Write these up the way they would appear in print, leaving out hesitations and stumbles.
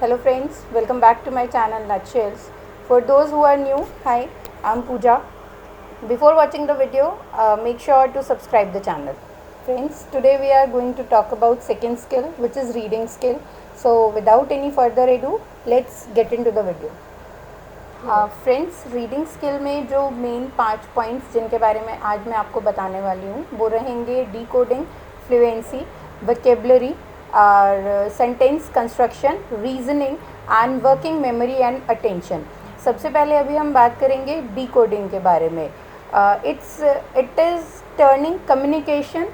Hello friends, welcome back to my channel Nutshells. For those who are new, hi, I'm Pooja. Before watching the video, make sure to subscribe the channel. Friends, today we are going to talk about second skill, which is reading skill. So without any further ado, let's get into the video. Friends reading skill में जो main 5 points जिनके बारे में आज मैं आपको बताने वाली हूँ वो रहेंगे डिकोडिंग, फ्लुएंसी, वोकेबलरी और sentence construction, reasoning and working memory and attention. सबसे पहले अभी हम बात करेंगे डिकोडिंग के बारे में। It is turning communication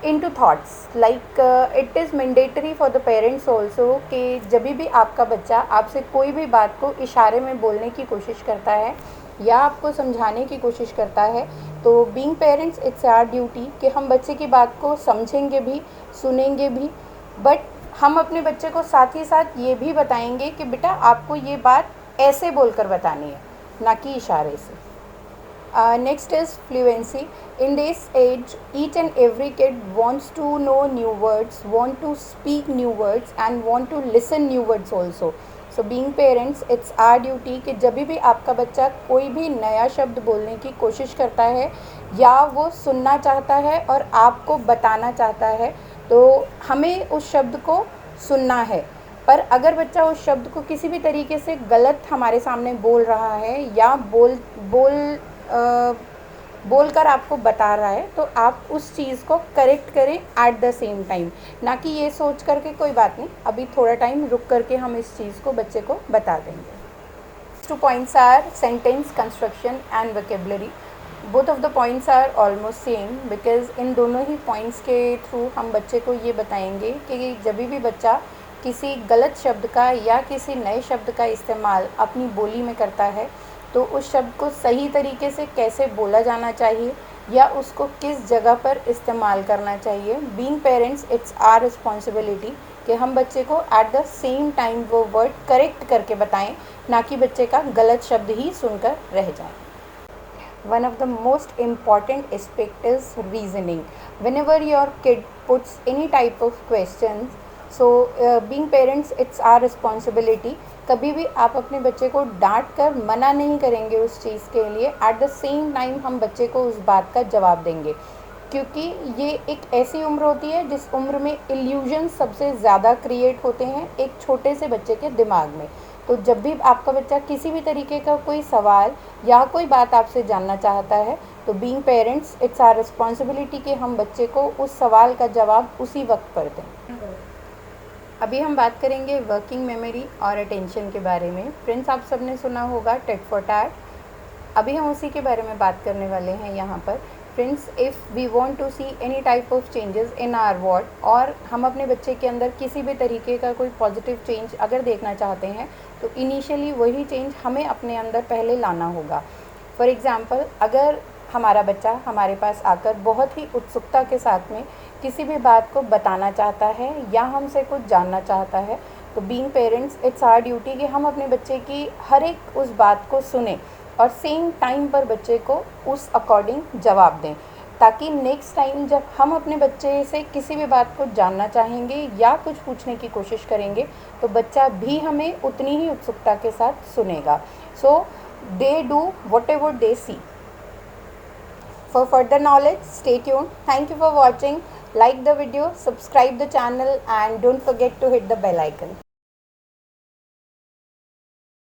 into thoughts like it is mandatory for the parents also कि जब भी आपका बच्चा आपसे कोई भी बात को इशारे में बोलने की कोशिश करता है या आपको समझाने की कोशिश करता है तो being parents it's our duty कि हम बच्चे की बात को समझेंगे भी, सुनेंगे भी, बट हम अपने बच्चे को साथ ही साथ ये भी बताएंगे कि बेटा आपको ये बात ऐसे बोलकर बतानी है, ना कि इशारे से। Next is fluency. In this age, each and every kid wants to know new words, want to speak new words and want to listen new words also. So being parents, it's our duty कि जब भी आपका बच्चा कोई भी नया शब्द बोलने की कोशिश करता है या वो सुनना चाहता है और आपको बताना चाहता है तो हमें उस शब्द को सुनना है। पर अगर बच्चा उस शब्द को किसी भी तरीके से गलत हमारे सामने बोल रहा है या बोलकर आपको बता रहा है तो आप उस चीज़ को करेक्ट करें एट द सेम टाइम, ना कि ये सोच करके कोई बात नहीं अभी थोड़ा टाइम रुक करके हम इस चीज़ को बच्चे को बता देंगे। 2 points are sentence construction and vocabulary. Both of the points are almost same because in दोनों ही पॉइंट्स के थ्रू हम बच्चे को ये बताएंगे कि जब भी बच्चा किसी गलत शब्द का या किसी नए शब्द का इस्तेमाल अपनी बोली में करता है तो उस शब्द को सही तरीके से कैसे बोला जाना चाहिए या उसको किस जगह पर इस्तेमाल करना चाहिए। Being parents it's our responsibility कि हम बच्चे को एट द सेम टाइम वो वर्ड करेक्ट करके बताएं, ना कि बच्चे का गलत शब्द ही सुनकर रह जाए। One of the most important aspect is reasoning. Whenever your kid puts any type of questions, so being parents it's our responsibility कभी भी आप अपने बच्चे को डांट कर मना नहीं करेंगे उस चीज़ के लिए, एट द सेम टाइम हम बच्चे को उस बात का जवाब देंगे क्योंकि ये एक ऐसी उम्र होती है जिस उम्र में इल्यूजन सबसे ज़्यादा क्रिएट होते हैं एक छोटे से बच्चे के दिमाग में। तो जब भी आपका बच्चा किसी भी तरीके का कोई सवाल या कोई बात आपसे जानना चाहता है तो being parents it's our responsibility कि हम बच्चे को उस सवाल का जवाब उसी वक्त पर दें। अभी हम बात करेंगे वर्किंग मेमोरी और अटेंशन के बारे में। फ्रेंड्स, आप सबने सुना होगा टेट फॉर टैट, अभी हम उसी के बारे में बात करने वाले हैं यहाँ पर। Friends, if we want to see any type of changes in our world और हम अपने बच्चे के अंदर किसी भी तरीके का कोई पॉजिटिव चेंज अगर देखना चाहते हैं तो इनिशियली वही चेंज हमें अपने अंदर पहले लाना होगा। फॉर एग्ज़ाम्पल, अगर हमारा बच्चा हमारे पास आकर बहुत ही उत्सुकता के साथ में किसी भी बात को बताना चाहता है या हमसे कुछ जानना चाहता है तो being parents it's our duty कि हम अपने बच्चे की हर एक उस बात को सुने और सेम टाइम पर बच्चे को उस अकॉर्डिंग जवाब दें, ताकि नेक्स्ट टाइम जब हम अपने बच्चे से किसी भी बात को जानना चाहेंगे या कुछ पूछने की कोशिश करेंगे तो बच्चा भी हमें उतनी ही उत्सुकता के साथ सुनेगा। So they do whatever they see. For further knowledge, stay tuned. Thank you for watching. Like the video, subscribe the channel and don't forget to hit the bell icon.